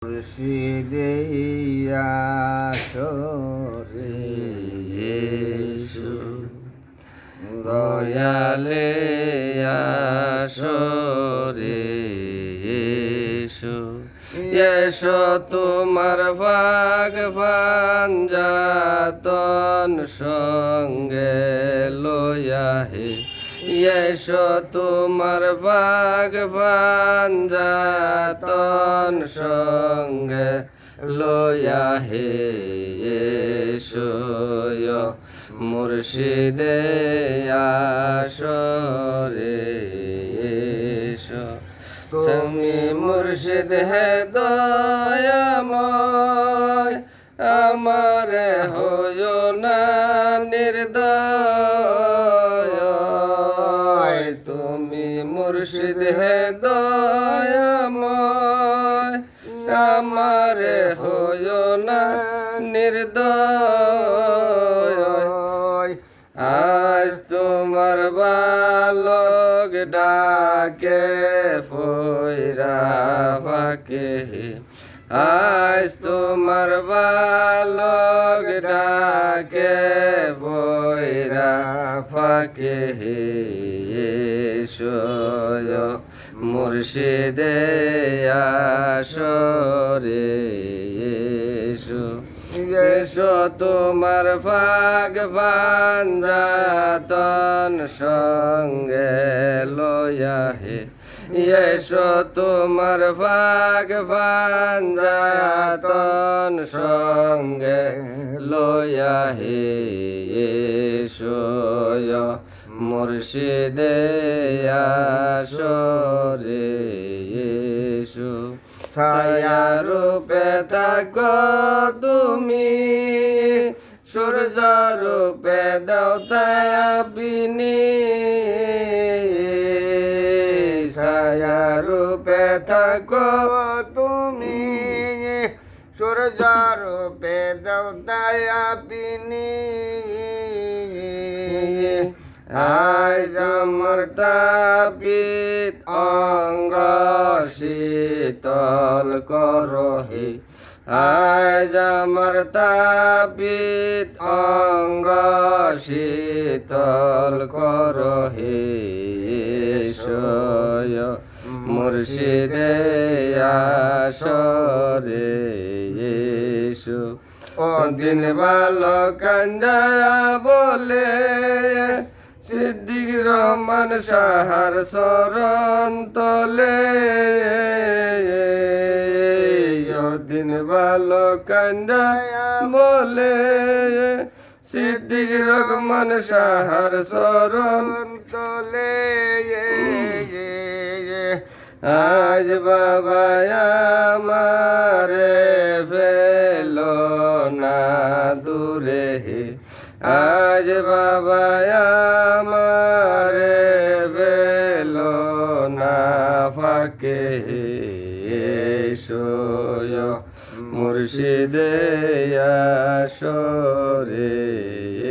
মুর্শিদে আসরে এসো, দয়ালে আসরে এসো, এসো তোমার ভাগ ভাঞ্জাতন সঙ্গে লয়া হে, এসো তোমার ভাগ ভাঞ্জাতন সঙ্গে লয়া হে, এসো মুর্শিদে আসরে এসো। তুমি মুর্শিদ হে দয়াময়, আমার হয়ো না নির্দয়। তুমি মুর্শিদ হে দয়াময়, আমার হয়ো না নির্দয়। আজ তোমার বালক ডাকে ফইরা ফাঁকে, আজ তোমার বালক ডাকে ফইরা ফাঁকে, এসো মুর্শিদে আসরে এসো, এসো তোমার ভাগ ভাঞ্জাতন সঙ্গে লয়া হে, এসো তোমার ভাগ ভাঞ্জাতন সঙ্গে লয়া হে, এসো মুর্শিদে আসরে এসো। ছায়া রূপে থাকো তুমি, সূর্য রূপে দেওতায়া বিনি, ছায়া রূপে থাকো তুমি, সূর্য রূপে দেওতায়া বিনি। আজ আমার তাপিত অঙ্গ শীতল করো হে, আজ আমার তাপিত অঙ্গ শীতল করো হে, এসো মুর্শিদে আসরে এসো। ও দিন বালক কাঞ্জায়া বলে, সিদ্দিক রহমান সাহার শরণ তলে, দিন বালক কাঞ্জায়া বলে, সিদ্দিক রহমান সাহার শরণ তলে। আজ বাবা আমারে ফেলো না দূরে হে, আজ বাবা আমারে ফেলো না ফাঁকে, এসো মুর্শিদে আসরে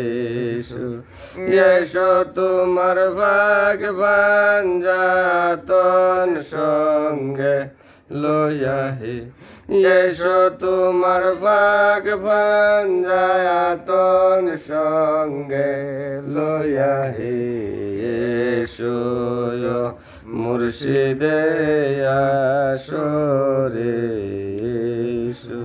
এসো, এসো তোমার ভাগ ভাঞ্জাতন সঙ্গে লয়া হে, এসো তোমার ভাগ ভাঞ্জাতন সঙ্গে লয়া হে, এসো মুর্শিদে আসরে এসো।